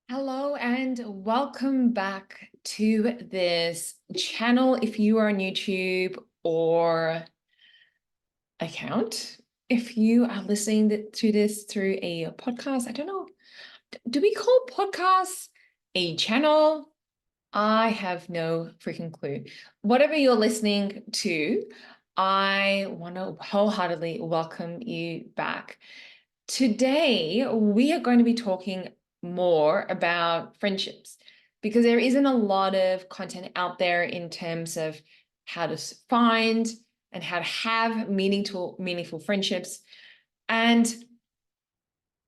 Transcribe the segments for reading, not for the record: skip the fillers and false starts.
Hello and welcome back to this channel if you are on YouTube or account. If you are listening to this through a podcast, I don't know, do we call podcasts a channel? I have no freaking clue. Whatever you're listening to, I want to wholeheartedly welcome you back. Today, we are going to be talking more about friendships because there isn't a lot of content out there in terms of how to find and how to have meaningful friendships. And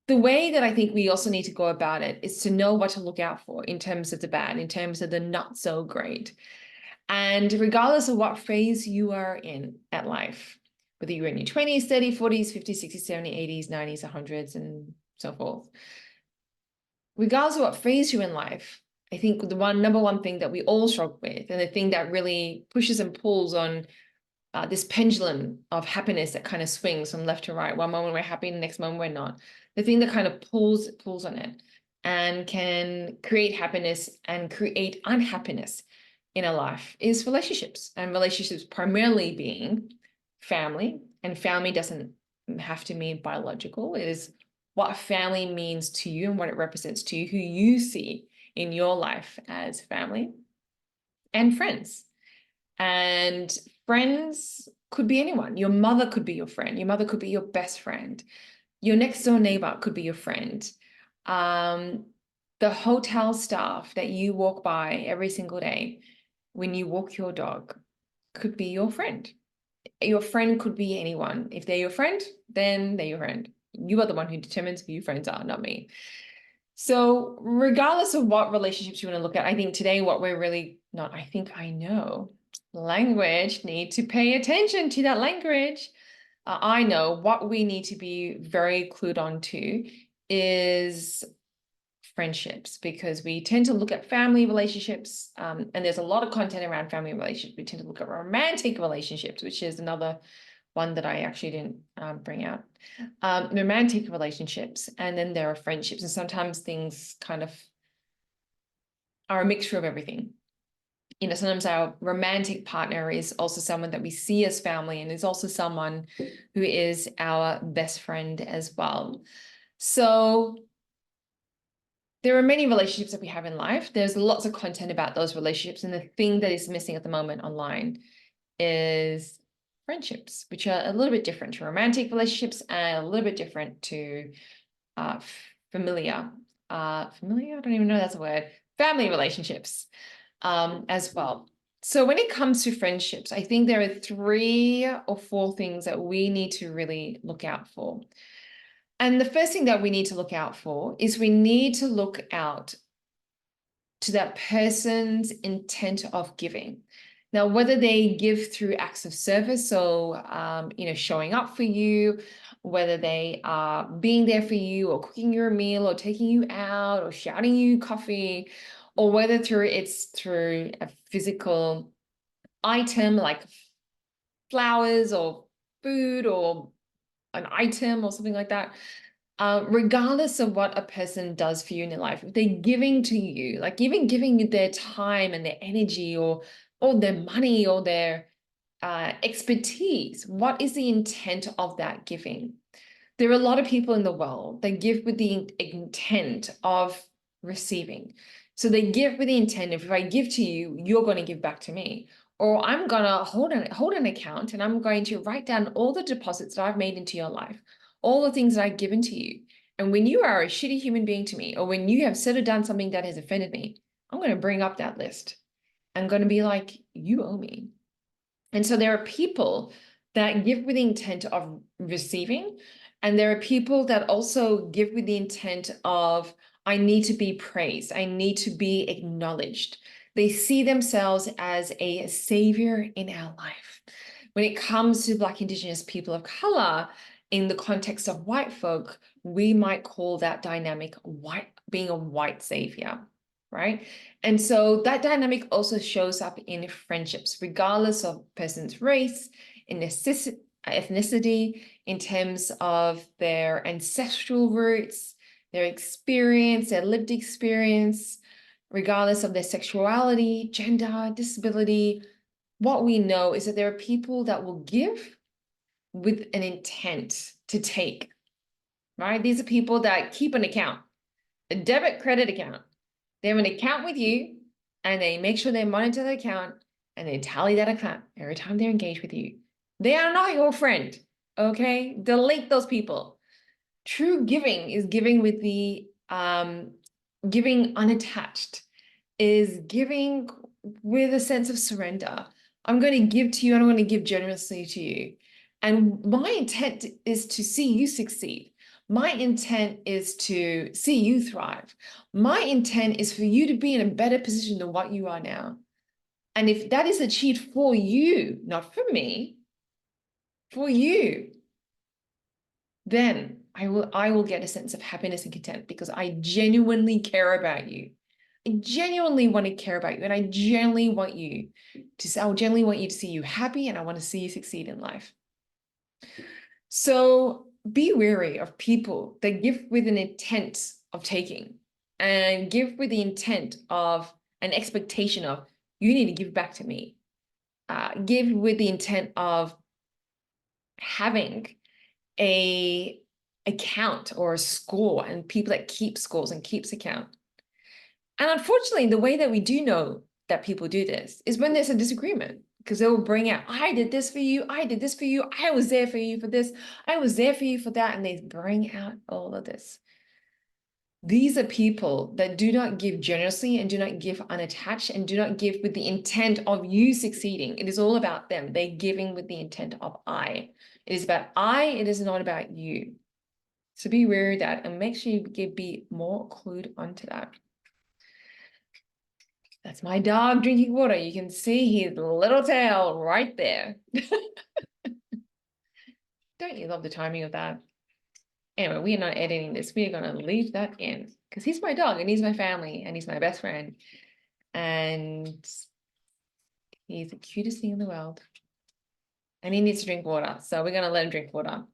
the way that I think we also need to go about it is to know what to look out for in terms of the bad, in terms of the not so great. And regardless of what phase you are in at life, whether you're in your 20s, 30s, 40s, 50s, 60s, 70s, 80s, 90s, 100s, and so forth, regardless of what phase you're in life, I think the number one thing that we all struggle with, and the thing that really pushes and pulls on this pendulum of happiness that kind of swings from left to right. One moment we're happy, the next moment we're not. The thing that kind of pulls on it and can create happiness and create unhappiness in a life is relationships, and relationships primarily being family. And family doesn't have to mean biological. It is what family means to you and what it represents to you, who you see in your life as family, and friends. And friends could be anyone. Your mother could be your friend. Your mother could be your best friend. Your next door neighbor could be your friend. The hotel staff that you walk by every single day when you walk your dog could be your friend. Your friend could be anyone. If they're your friend, then they're your friend. You are the one who determines who your friends are, not me. So regardless of what relationships you want to look at, I think today what we're really not, I think I know, language, need to pay attention to that language. I know what we need to be very clued on to is friendships, because we tend to look at family relationships, and there's a lot of content around family relationships. We tend to look at romantic relationships, which is another one that I actually didn't bring out. Romantic relationships, and then there are friendships, and sometimes things kind of are a mixture of everything. You know, sometimes our romantic partner is also someone that we see as family, and is also someone who is our best friend as well. So there are many relationships that we have in life. There's lots of content about those relationships. And the thing that is missing at the moment online is friendships, which are a little bit different to romantic relationships and a little bit different to familiar. Familiar? I don't even know if that's a word. Family relationships as well. So when it comes to friendships, I think there are 3 or 4 things that we need to really look out for. And the first thing that we need to look out for is we need to look out to that person's intent of giving. Now, whether they give through acts of service, so showing up for you, whether they are being there for you, or cooking you a meal, or taking you out, or shouting you coffee, or whether it's through a physical item like flowers or food or an item or something like that. Regardless of what a person does for you in their life, if they're giving to you, like even giving you their time and their energy, or their money, or their expertise, what is the intent of that giving? There are a lot of people in the world that give with the intent of receiving. So they give with the intent of, if I give to you, you're going to give back to me. Or I'm going to hold an account, and I'm going to write down all the deposits that I've made into your life, all the things that I've given to you. And when you are a shitty human being to me, or when you have said or done something that has offended me, I'm going to bring up that list. I'm going to be like, you owe me. And so there are people that give with the intent of receiving, and there are people that also give with the intent of, I need to be praised, I need to be acknowledged. They see themselves as a savior in our life. When it comes to Black, Indigenous people of color, in the context of white folk, we might call that dynamic being a white savior, right? And so that dynamic also shows up in friendships, regardless of person's race, ethnicity, in terms of their ancestral roots, their experience, their lived experience, regardless of their sexuality, gender, disability. What we know is that there are people that will give with an intent to take, right? These are people that keep an account, a debit credit account. They have an account with you and they make sure they monitor the account and they tally that account every time they engage with you. They are not your friend, okay? Delete those people. True giving is giving with the giving unattached, is giving with a sense of surrender. I'm going to give to you and I'm going to give generously to you. And my intent is to see you succeed. My intent is to see you thrive. My intent is for you to be in a better position than what you are now. And if that is achieved for you, not for me, for you, then I will get a sense of happiness and content because I genuinely care about you. I genuinely want to care about you, and I genuinely want you to see you happy, and I want to see you succeed in life. So be wary of people that give with an intent of taking and give with the intent of an expectation of you need to give back to me. Give with the intent of having a account or a score, and people that keep scores and keeps account. And unfortunately, the way that we do know that people do this is when there's a disagreement, because they will bring out, I did this for you, I did this for you, I was there for you for this, I was there for you for that, and they bring out all of this. These are people that do not give generously and do not give unattached and do not give with the intent of you succeeding. It is all about them. They're giving with the intent of I. It is about I, it is not about you. So be aware of that and make sure you be more clued onto that. That's my dog drinking water. You can see his little tail right there. Don't you love the timing of that? Anyway, we are not editing this. We are going to leave that in because he's my dog and he's my family and he's my best friend. And he's the cutest thing in the world. And he needs to drink water. So we're going to let him drink water.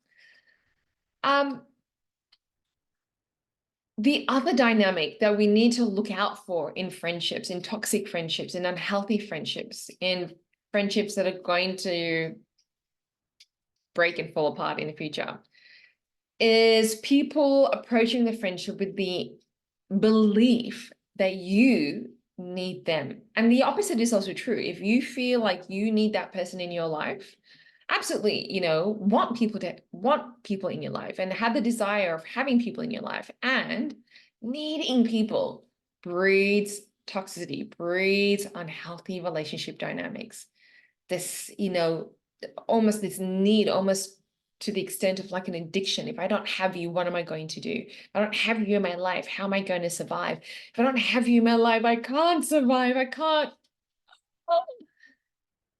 The other dynamic that we need to look out for in friendships, in toxic friendships, in unhealthy friendships, in friendships that are going to break and fall apart in the future, is people approaching the friendship with the belief that you need them. And the opposite is also true. If you feel like you need that person in your life, absolutely, want people in your life and have the desire of having people in your life, and needing people breeds toxicity, breeds unhealthy relationship dynamics. This, almost this need, almost to the extent of like an addiction. If I don't have you, what am I going to do? If I don't have you in my life, how am I going to survive? If I don't have you in my life, I can't survive. I can't.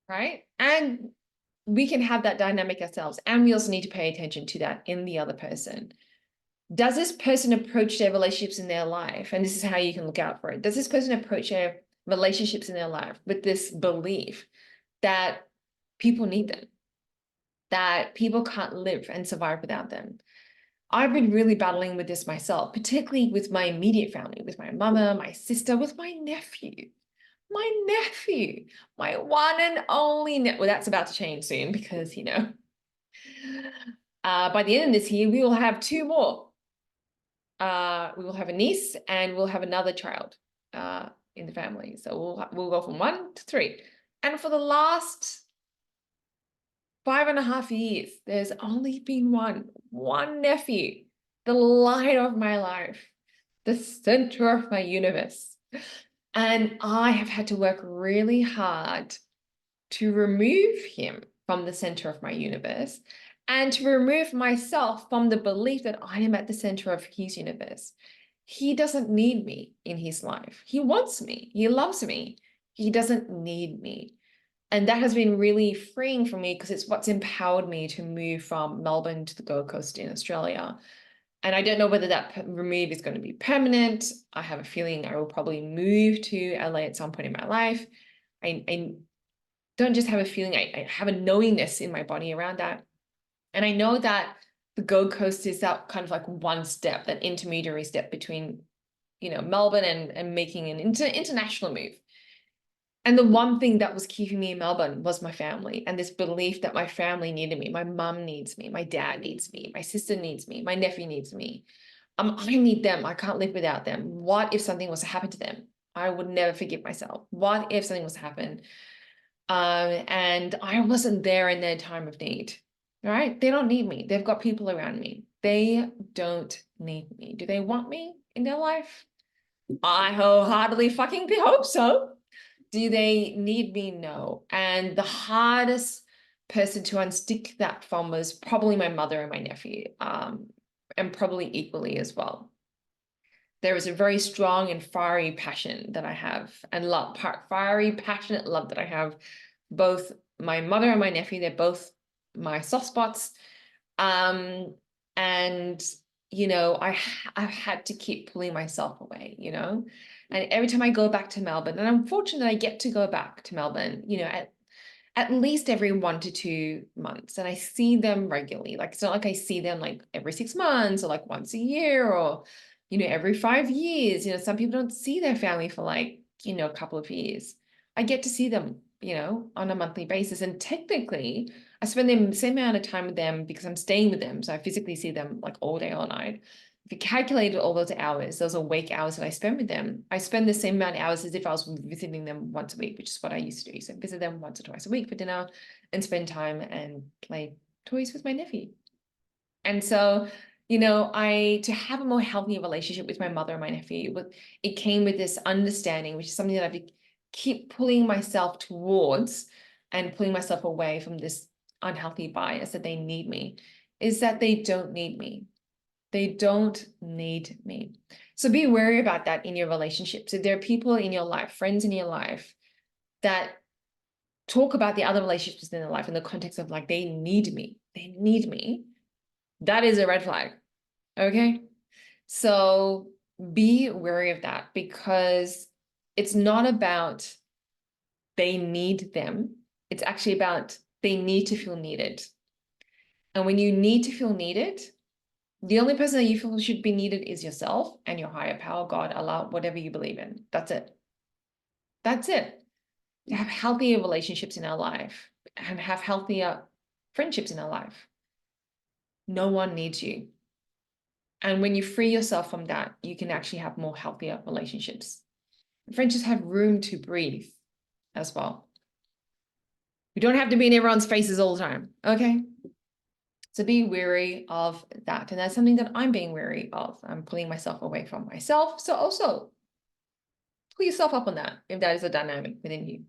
Right? And we can have that dynamic ourselves. And we also need to pay attention to that in the other person. Does this person approach their relationships in their life? And this is how you can look out for it. Does this person approach their relationships in their life with this belief that people need them, that people can't live and survive without them? I've been really battling with this myself, particularly with my immediate family, with my mother, my sister, with my nephew. My one and only well, that's about to change soon because, by the end of this year, we will have two more. We will have a niece and we'll have another child in the family. So we'll go from 1 to 3. And for the last 5.5 years, there's only been one nephew, the light of my life, the center of my universe. And I have had to work really hard to remove him from the center of my universe and to remove myself from the belief that I am at the center of his universe. He doesn't need me in his life. He wants me. He loves me. He doesn't need me. And that has been really freeing for me because it's what's empowered me to move from Melbourne to the Gold Coast in Australia. And I don't know whether that remove is going to be permanent. I have a feeling I will probably move to LA at some point in my life. I don't just have a feeling, I have a knowingness in my body around that. And I know that the Gold Coast is that kind of like one step, that intermediary step between, Melbourne and making an international move. And the one thing that was keeping me in Melbourne was my family, and this belief that my family needed me. My mum needs me, my dad needs me, my sister needs me, my nephew needs me. I need them. I can't live without them. What if something was to happen to them? I would never forgive myself. What if something was to happen? And I wasn't there in their time of need, right? They don't need me. They've got people around me. They don't need me. Do they want me in their life? I wholeheartedly fucking hope so. Do they need me? No. And the hardest person to unstick that from was probably my mother and my nephew, and probably equally as well. There is a very strong and fiery passion that I have, and love, fiery, passionate love that I have. Both my mother and my nephew, they're both my soft spots. And I've had to keep pulling myself away, and every time I go back to Melbourne, and I'm fortunate I get to go back to Melbourne, at least every 1 to 2 months, and I see them regularly. Like, it's not like I see them like every 6 months or like once a year or every 5 years. Some people don't see their family for like a couple of years. I get to see them on a monthly basis, and technically I spend the same amount of time with them because I'm staying with them, so I physically see them like all day, all night. If you calculated all those hours, those awake hours that I spend with them, I spend the same amount of hours as if I was visiting them once a week, which is what I used to do. So visit them once or twice a week for dinner and spend time and play toys with my nephew. And so, to have a more healthy relationship with my mother and my nephew, it came with this understanding, which is something that I keep pulling myself towards and pulling myself away from this unhealthy bias that they need me, is that they don't need me. They don't need me. So be wary about that in your relationships. If there are people in your life, friends in your life, that talk about the other relationships in their life in the context of like, they need me, that is a red flag. Okay. So be wary of that, because it's not about they need them. It's actually about they need to feel needed. And when you need to feel needed, the only person that you feel should be needed is yourself and your higher power, God, Allah, whatever you believe in. That's it. That's it. To have healthier relationships in our life and have healthier friendships in our life, no one needs you. And when you free yourself from that, you can actually have more healthier relationships. Friendships have room to breathe as well. We don't have to be in everyone's faces all the time, okay? So be wary of that. And that's something that I'm being wary of. I'm pulling myself away from myself. So also pull yourself up on that if that is a dynamic within you.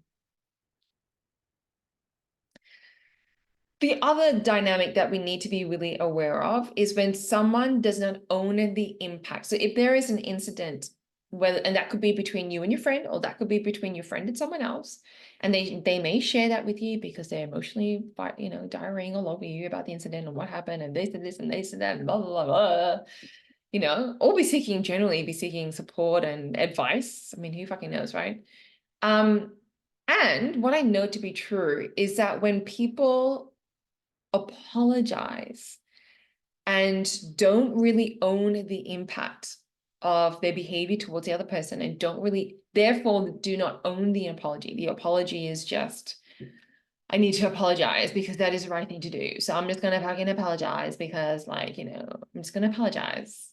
The other dynamic that we need to be really aware of is when someone does not own the impact. So if there is an incident, and that could be between you and your friend, or that could be between your friend and someone else, and they may share that with you because they're emotionally, diarrheaing all over you about the incident and what happened, and they said this and they said that, and blah, blah, blah, blah. Or generally be seeking support and advice. I mean, who fucking knows, right? And what I know to be true is that when people apologize and don't really own the impact of their behavior towards the other person, and therefore do not own the apology. The apology is just, I need to apologize because that is the right thing to do. So I'm just going to fucking apologize because I'm just going to apologize.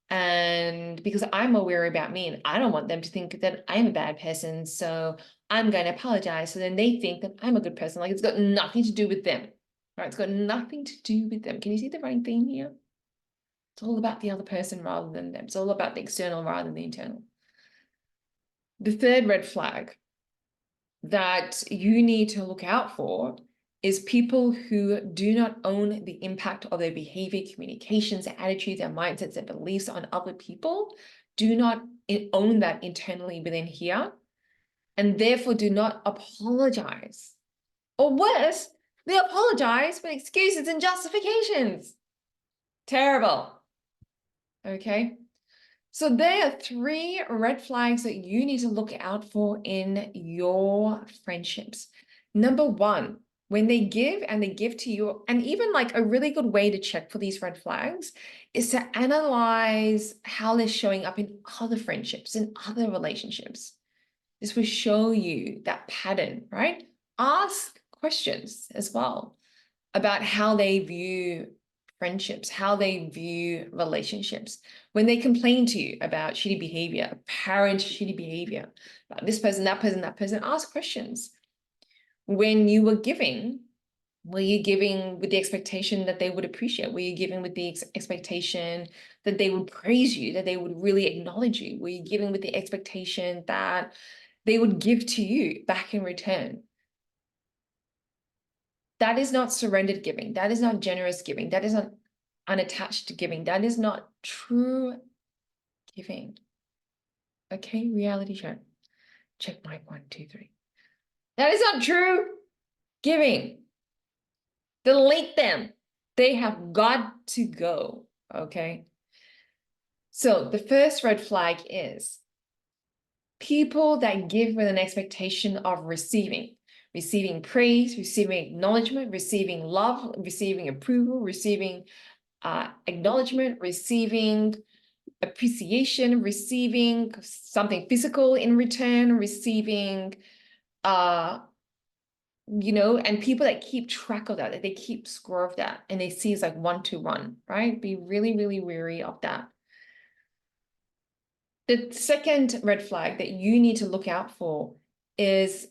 And because I'm aware about me and I don't want them to think that I'm a bad person, so I'm going to apologize. So then they think that I'm a good person. Like, it's got nothing to do with them. Right? It's got nothing to do with them. Can you see the running theme here? It's all about the other person rather than them. It's all about the external rather than the internal. The third red flag that you need to look out for is people who do not own the impact of their behavior, communications, their attitudes, their mindsets, their beliefs on other people, do not own that internally within here, and therefore do not apologize. Or worse, they apologize with excuses and justifications. Terrible. Okay. So there are 3 red flags that you need to look out for in your friendships. Number 1, when they give and they give to you, and even like a really good way to check for these red flags is to analyze how they're showing up in other friendships, in other relationships. This will show you that pattern, right? Ask questions as well about how they view friendships, how they view relationships. When they complain to you about shitty behavior, apparent shitty behavior, about this person, that person, that person, ask questions. When you were giving with the expectation that they would appreciate? Were you giving with the expectation that they would praise you, that they would really acknowledge you? Were you giving with the expectation that they would give to you back in return? That is not surrendered giving. That is not generous giving. That is not unattached giving. That is not true giving. Okay, reality check. Check mic 1, 2, 3. That is not true giving. Delete them. They have got to go, okay? So the first red flag is people that give with an expectation of receiving praise, receiving acknowledgement, receiving love, receiving approval, receiving acknowledgement, receiving appreciation, receiving something physical in return, receiving and people that keep track of that they keep score of that, and they see it's like 1-to-1, right? Be really, really wary of that. The second red flag that you need to look out for is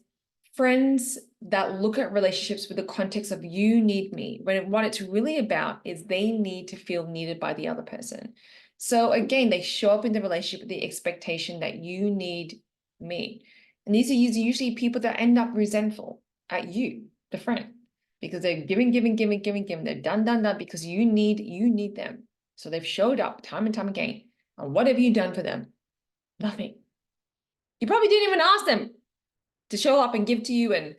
friends that look at relationships with the context of you need me, when what it's really about is they need to feel needed by the other person. So again, they show up in the relationship with the expectation that you need me. And these are usually people that end up resentful at you, the friend, because they're giving. They're done because you need them. So they've showed up time and time again. And what have you done for them? Nothing. You probably didn't even ask them to show up and give to you and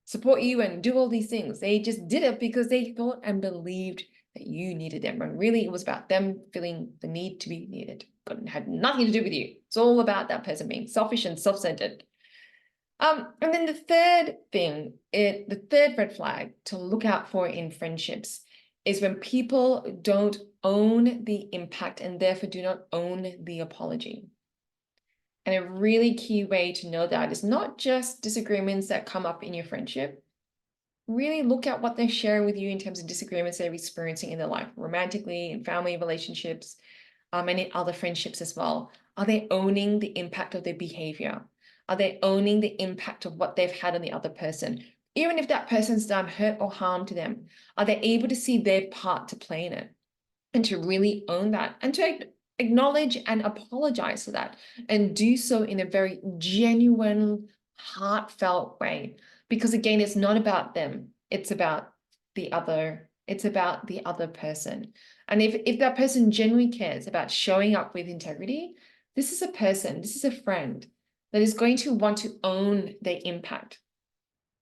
support you and do all these things. They just did it because they thought and believed that you needed them. When really it was about them feeling the need to be needed. It had nothing to do with you. It's all about that person being selfish and self-centered. And then the third red flag to look out for in friendships is when people don't own the impact and therefore do not own the apology. And a really key way to know that is not just disagreements that come up in your friendship. Really look at what they're sharing with you in terms of disagreements they're experiencing in their life, romantically, in family relationships, and in other friendships as well. Are they owning the impact of their behavior? Are they owning the impact of what they've had on the other person? Even if that person's done hurt or harm to them, are they able to see their part to play in it and to really own that and to acknowledge and apologize for that, and do so in a very genuine, heartfelt way? Because again, it's not about them. It's about the other. It's about the other person. And if that person genuinely cares about showing up with integrity, this is a person, this is a friend that is going to want to own their impact,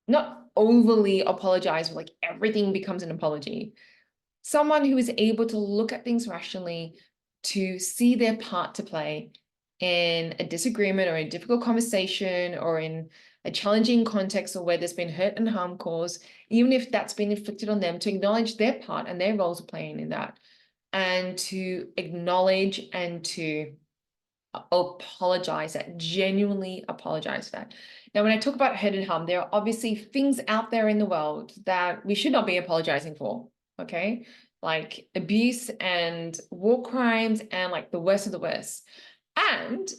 not overly apologize, like everything becomes an apology. Someone who is able to look at things rationally, to see their part to play in a disagreement or a difficult conversation or in a challenging context or where there's been hurt and harm caused, even if that's been inflicted on them, to acknowledge their part and their roles playing in that, and to acknowledge and to apologize, that genuinely apologize for that. Now, when I talk about hurt and harm, there are obviously things out there in the world that we should not be apologizing for, okay? Like abuse and war crimes and like the worst of the worst. And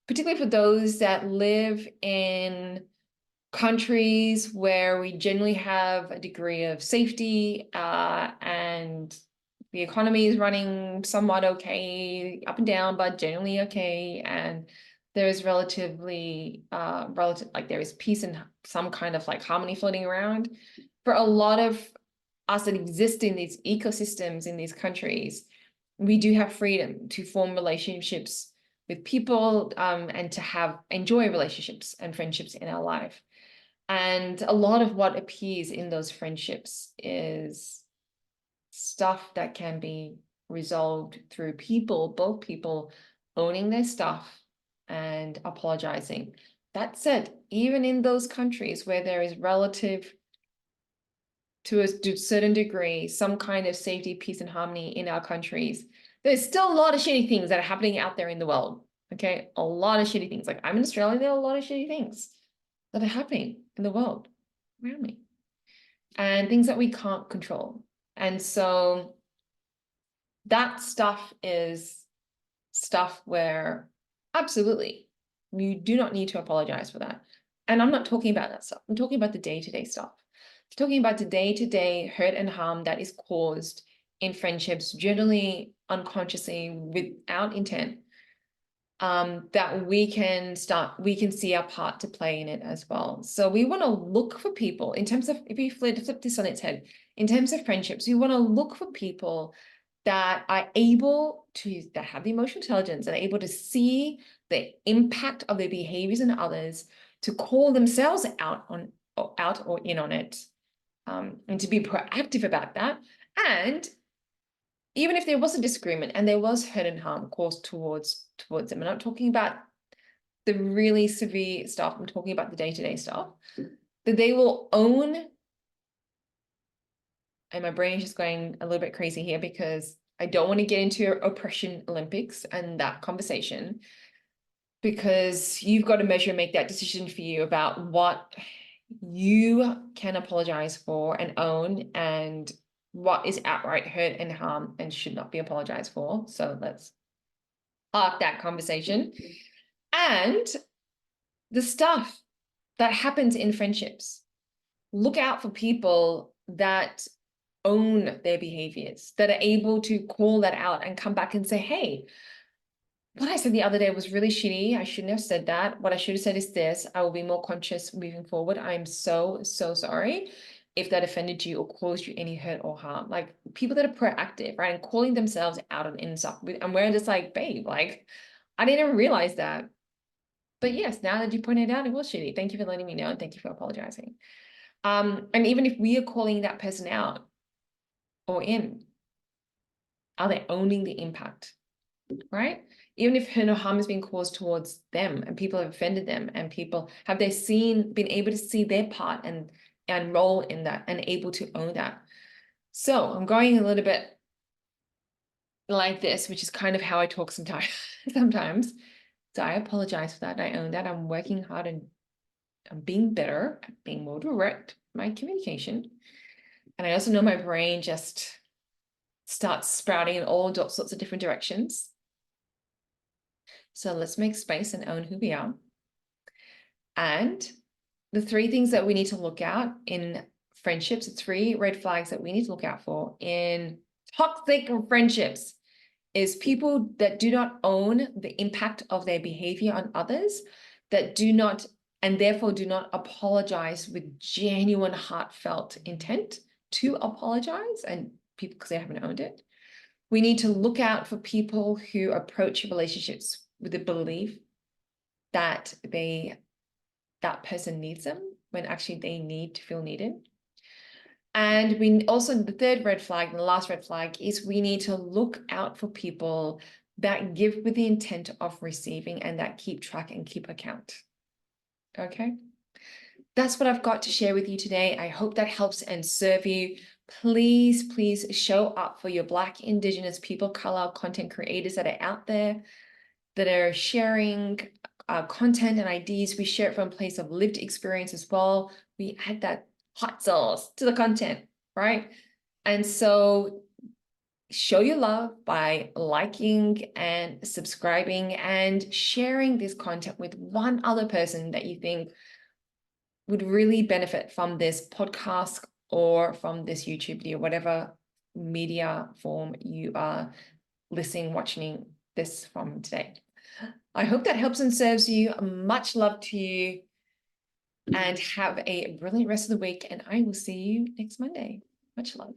particularly for those that live in countries where we generally have a degree of safety and the economy is running somewhat okay, up and down, but generally okay, and there is relatively like there is peace and some kind of like harmony floating around. For a lot of us that exist in these ecosystems in these countries, we do have freedom to form relationships with people and to enjoy relationships and friendships in our life. And a lot of what appears in those friendships is stuff that can be resolved through both people owning their stuff and apologizing. That said, even in those countries where there is relative to a certain degree, some kind of safety, peace, and harmony in our countries, there's still a lot of shitty things that are happening out there in the world. Okay, a lot of shitty things. Like I'm in Australia, there are a lot of shitty things that are happening in the world around me, and things that we can't control. And so that stuff is stuff where absolutely you do not need to apologize for that. And I'm not talking about that stuff. I'm talking about the day-to-day stuff. I'm talking about the day-to-day hurt and harm that is caused in friendships, generally unconsciously, without intent, that we can see our part to play in it as well. So we want to look for people in terms of, if you flip this on its head, in terms of friendships, we want to look for people that are able to, that have the emotional intelligence and are able to see the impact of their behaviors in others, to call themselves out or in on it, and to be proactive about that. And even if there was a disagreement and there was hurt and harm caused towards them, I'm not talking about the really severe stuff, I'm talking about the day-to-day stuff, that they will own. And my brain is just going a little bit crazy here because I don't want to get into oppression Olympics and that conversation, because you've got to measure and make that decision for you about what you can apologize for and own, and what is outright hurt and harm and should not be apologized for. So let's park that conversation. And the stuff that happens in friendships, look out for people that own their behaviors, that are able to call that out and come back and say, hey, what I said the other day was really shitty. I shouldn't have said that. What I should have said is this. I will be more conscious moving forward. I'm so, so sorry if that offended you or caused you any hurt or harm. Like people that are proactive, right? And calling themselves out on stuff. And we're just like, babe, like, I didn't even realize that. But yes, now that you pointed out, it was shitty. Thank you for letting me know. And thank you for apologizing. And even if we are calling that person out or in, are they owning the impact, right? Even if hurt or harm has been caused towards them and people have offended them, and people, have they been able to see their part and role in that and able to own that? So I'm going a little bit like this, which is kind of how I talk sometimes. So I apologize for that. I own that. I'm working hard and I'm being better, being more direct in my communication. And I also know my brain just starts sprouting in all sorts of different directions. So let's make space and own who we are. And the 3 things that we need to look out in friendships, 3 red flags that we need to look out for in toxic friendships, is people that do not own the impact of their behavior on others, that do not, and therefore do not apologize with genuine heartfelt intent to apologize, and people, because they haven't owned it. We need to look out for people who approach relationships with the belief that that person needs them when actually they need to feel needed. And we also, the 3rd red flag and the last red flag is we need to look out for people that give with the intent of receiving and that keep track and keep account. Okay, that's what I've got to share with you today. I hope that helps and serve you. Please, please show up for your Black, Indigenous, people of color content creators that are out there, that are sharing content and ideas. We share it from a place of lived experience as well. We add that hot sauce to the content, right? And so show your love by liking and subscribing and sharing this content with one other person that you think would really benefit from this podcast or from this YouTube video, whatever media form you are listening, watching this from today. I hope that helps and serves you. Much love to you, and have a brilliant rest of the week. And I will see you next Monday. Much love.